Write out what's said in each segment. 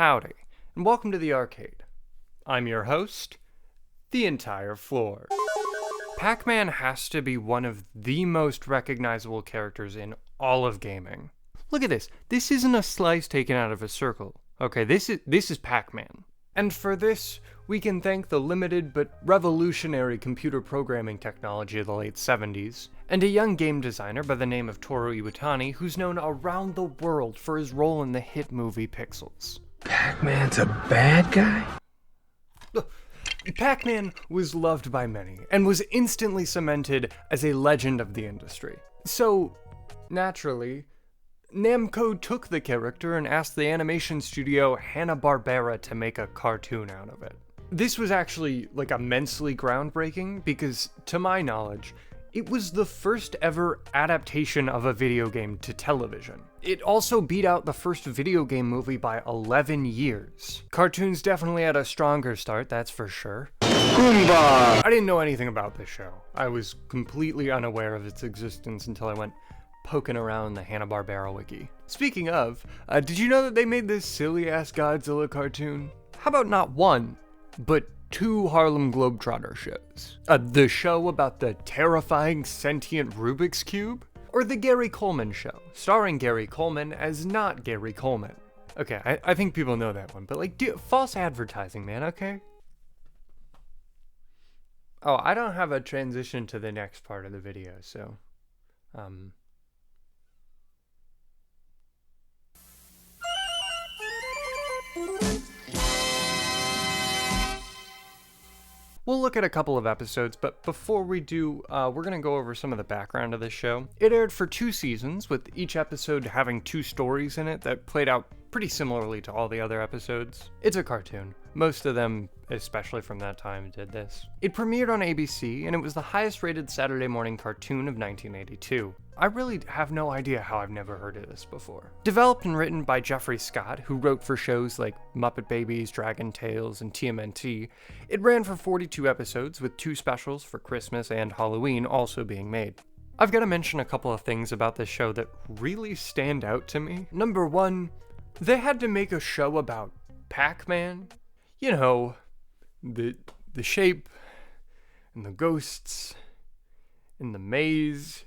Howdy, and welcome to the arcade. I'm your host, the entire floor. Pac-Man has to be one of the most recognizable characters in all of gaming. Look at this. This isn't a slice taken out of a circle. Okay, this is Pac-Man. And for this, we can thank the limited but revolutionary computer programming technology of the late 70s, and a young game designer by the name of Toru Iwatani, who's known around the world for his role in the hit movie Pixels. Pac-Man's a bad guy? Pac-Man was loved by many, and was instantly cemented as a legend of the industry. So, naturally, Namco took the character and asked the animation studio Hanna-Barbera to make a cartoon out of it. This was actually, immensely groundbreaking because, to my knowledge, it was the first ever adaptation of a video game to television. It also beat out the first video game movie by 11 years. Cartoons definitely had a stronger start, that's for sure. Goomba! I didn't know anything about this show. I was completely unaware of its existence until I went poking around the Hanna-Barbera wiki. Speaking of, did you know that they made this silly-ass Godzilla cartoon? How about not one, but two Harlem Globetrotter shows? The show about the terrifying sentient Rubik's Cube? Or the Gary Coleman Show, starring Gary Coleman as not Gary Coleman? Okay, I think people know that one, but false advertising, man, okay? Oh, I don't have a transition to the next part of the video, so, We'll look at a couple of episodes, but before we do, we're going to go over some of the background of this show. It aired for 2 seasons, with each episode having 2 stories in it that played out pretty similarly to all the other episodes. It's a cartoon. Most of them, especially from that time, did this. It premiered on ABC, and it was the highest rated Saturday morning cartoon of 1982. I really have no idea how I've never heard of this before. Developed and written by Jeffrey Scott, who wrote for shows like Muppet Babies, Dragon Tales, and TMNT, it ran for 42 episodes, with 2 specials for Christmas and Halloween also being made. I've got to mention a couple of things about this show that really stand out to me. Number 1, they had to make a show about Pac-Man. You know, the shape, and the ghosts, and the maze.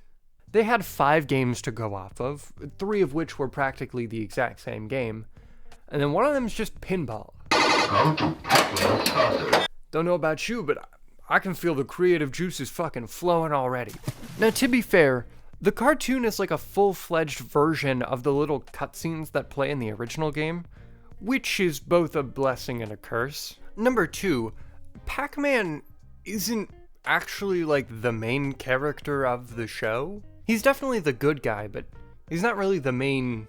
They had 5 games to go off of, 3 of which were practically the exact same game, and then one of them is just pinball. Don't know about you, but I can feel the creative juices fucking flowing already. Now, to be fair, the cartoon is like a full-fledged version of the little cutscenes that play in the original game, which is both a blessing and a curse. Number 2, Pac-Man isn't actually the main character of the show. He's definitely the good guy, but he's not really the main,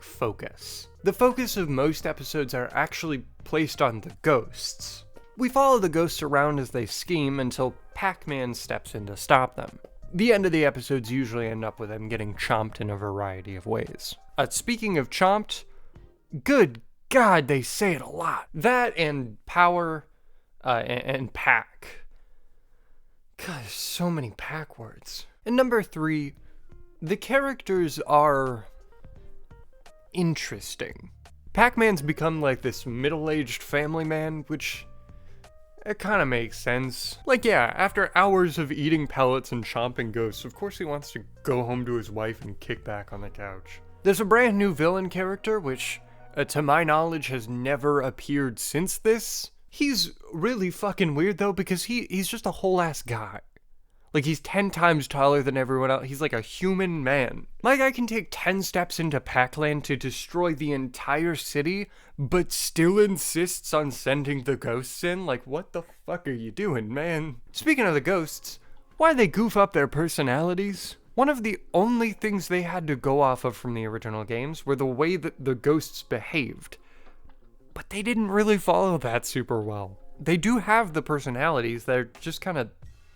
focus. The focus of most episodes are actually placed on the ghosts. We follow the ghosts around as they scheme until Pac-Man steps in to stop them. The end of the episodes usually end up with them getting chomped in a variety of ways. Speaking of chomped, good God, they say it a lot. That and power, and pack. God, there's so many pack words. And number 3, the characters are interesting. Pac-Man's become this middle-aged family man, which it kind of makes sense. After hours of eating pellets and chomping ghosts, of course he wants to go home to his wife and kick back on the couch. There's a brand new villain character, which, to my knowledge, has never appeared since this. He's really fucking weird, though, because he's just a whole-ass guy. He's 10 times taller than everyone else. He's like a human man. My guy can take 10 steps into Pac-Land to destroy the entire city, but still insists on sending the ghosts in? What the fuck are you doing, man? Speaking of the ghosts, why they goof up their personalities? One of the only things they had to go off of from the original games were the way that the ghosts behaved. But they didn't really follow that super well. They do have the personalities, they're just kind of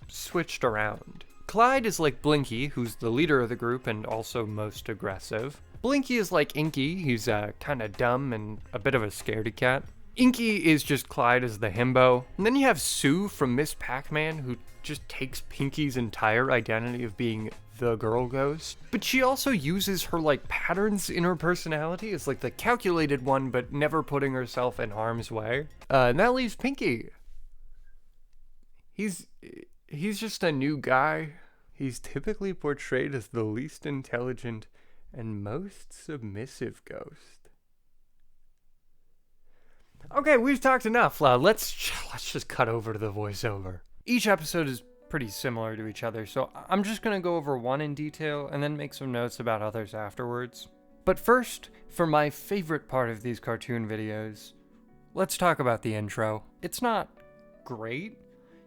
switched around. Clyde is like Blinky, who's the leader of the group and also most aggressive. Blinky is like Inky, he's kind of dumb and a bit of a scaredy cat. Inky is just Clyde as the himbo. And then you have Sue from Miss Pac-Man, who just takes Pinky's entire identity of being the girl ghost. But she also uses her, like, patterns in her personality as, like, the calculated one, but never putting herself in harm's way. And that leaves Pinky. He's just a new guy. He's typically portrayed as the least intelligent and most submissive ghost. Okay, we've talked enough. Let's just cut over to the voiceover. Each episode is pretty similar to each other, so I'm just gonna go over one in detail and then make some notes about others afterwards. But first, for my favorite part of these cartoon videos, let's talk about the intro. It's not great.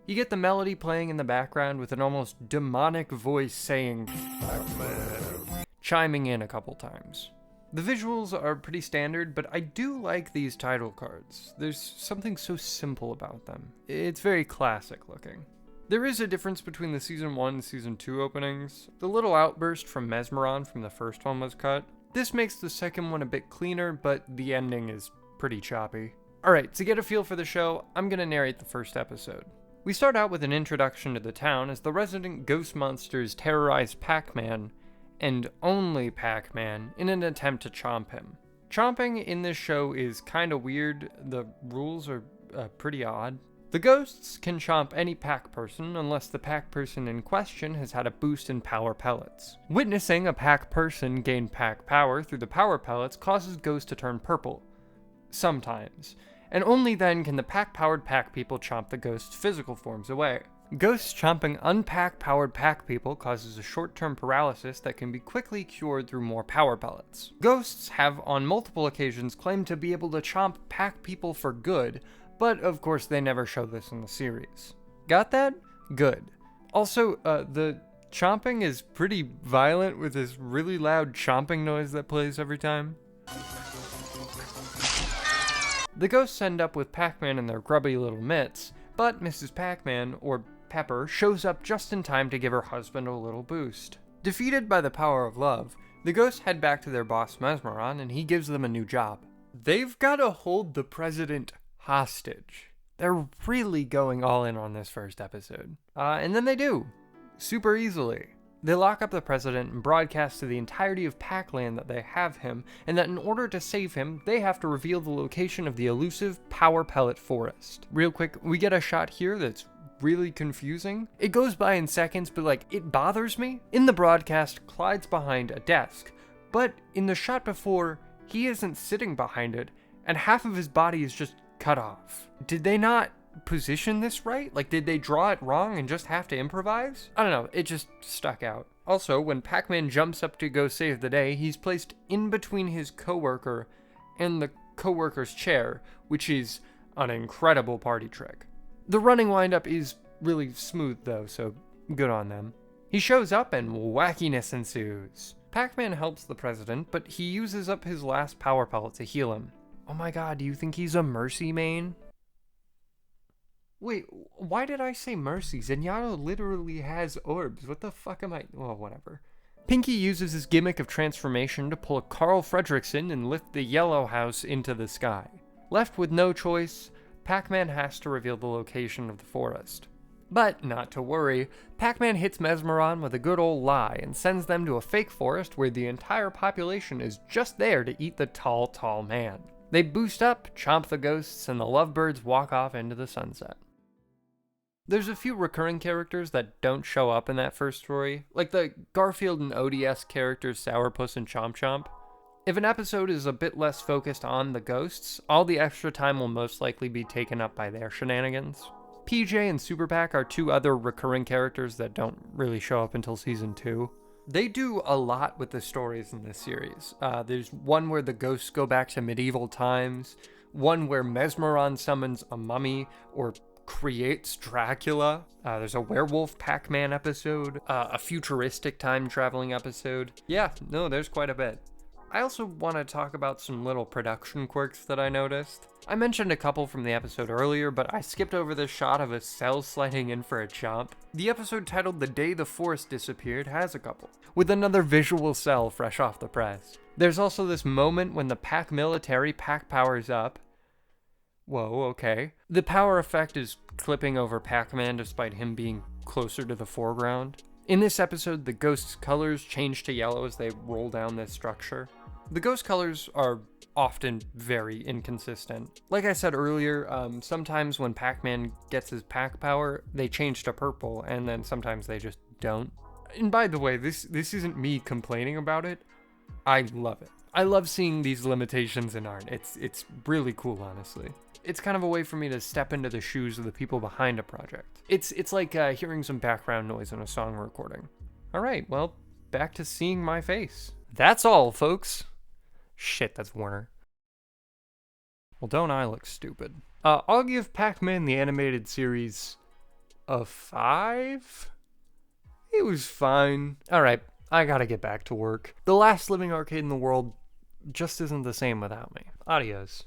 You get the melody playing in the background with an almost demonic voice saying Pac-Man, chiming in a couple times. The visuals are pretty standard, but I do like these title cards. There's something so simple about them. It's very classic looking. There is a difference between the Season 1 and Season 2 openings. The little outburst from Mesmeron from the first one was cut. This makes the second one a bit cleaner, but the ending is pretty choppy. Alright, to get a feel for the show, I'm gonna narrate the first episode. We start out with an introduction to the town as the resident ghost monsters terrorize Pac-Man, and only Pac-Man, in an attempt to chomp him. Chomping in this show is kinda weird. The rules are pretty odd. The ghosts can chomp any Pac person unless the Pac person in question has had a boost in power pellets. Witnessing a Pac person gain Pac power through the power pellets causes ghosts to turn purple. Sometimes. And only then can the Pac-powered Pac people chomp the ghost's physical forms away. Ghosts chomping un-Pac-powered Pac people causes a short-term paralysis that can be quickly cured through more power pellets. Ghosts have on multiple occasions claimed to be able to chomp Pac people for good, but of course they never show this in the series. Got that? Good. Also, the chomping is pretty violent with this really loud chomping noise that plays every time. The ghosts end up with Pac-Man in their grubby little mitts, but Mrs. Pac-Man, or Pepper, shows up just in time to give her husband a little boost. Defeated by the power of love, the ghosts head back to their boss Mesmeron and he gives them a new job. They've gotta hold the president hostage. They're really going all in on this first episode. And then they do. Super easily. They lock up the president and broadcast to the entirety of Pac-Land that they have him, and that in order to save him, they have to reveal the location of the elusive Power Pellet Forest. Real quick, we get a shot here that's really confusing. It goes by in seconds, but like, it bothers me. In the broadcast, Clyde's behind a desk, but in the shot before, he isn't sitting behind it, and half of his body is just cut off. Did they not position this right? Like, did they draw it wrong and just have to improvise? I don't know, it just stuck out. Also, when Pac-Man jumps up to go save the day, he's placed in between his coworker and the coworker's chair, which is an incredible party trick. The running windup is really smooth though, so good on them. He shows up and wackiness ensues. Pac-Man helps the president, but he uses up his last power pellet to heal him. Oh my god, do you think he's a Mercy main? Wait, why did I say Mercy? Zenyatta literally has orbs. What the fuck am I? Well, whatever. Pinky uses his gimmick of transformation to pull a Carl Fredricksen and lift the yellow house into the sky. Left with no choice, Pac-Man has to reveal the location of the forest. But, not to worry, Pac-Man hits Mesmeron with a good old lie and sends them to a fake forest where the entire population is just there to eat the tall, tall man. They boost up, chomp the ghosts, and the lovebirds walk off into the sunset. There's a few recurring characters that don't show up in that first story, like the Garfield and ODS characters Sourpuss and Chomp Chomp. If an episode is a bit less focused on the ghosts, all the extra time will most likely be taken up by their shenanigans. PJ and Super Pac are two other recurring characters that don't really show up until Season 2. They do a lot with the stories in this series. There's one where the ghosts go back to medieval times, one where Mesmeron summons a mummy or creates Dracula. There's a werewolf Pac-Man episode, a futuristic time-traveling episode. Yeah, no, there's quite a bit. I also want to talk about some little production quirks that I noticed. I mentioned a couple from the episode earlier, but I skipped over this shot of a cell sliding in for a chomp. The episode titled The Day the Forest Disappeared has a couple, with another visual cell fresh off the press. There's also this moment when the Pac military Pac powers up. Whoa, okay. The power effect is clipping over Pac-Man despite him being closer to the foreground. In this episode, the ghost's colors change to yellow as they roll down this structure. The ghost colors are often very inconsistent. Like I said earlier, sometimes when Pac-Man gets his Pac power, they change to purple, and then sometimes they just don't. And by the way, this isn't me complaining about it. I love it. I love seeing these limitations in art. It's really cool, honestly. It's kind of a way for me to step into the shoes of the people behind a project. It's like hearing some background noise in a song recording. All right, well, back to seeing my face. That's all, folks. Shit, that's Warner. Well, don't I look stupid? I'll give Pac-Man the animated series a 5. It was fine. All right, I gotta get back to work. The last living arcade in the world just isn't the same without me. Adios.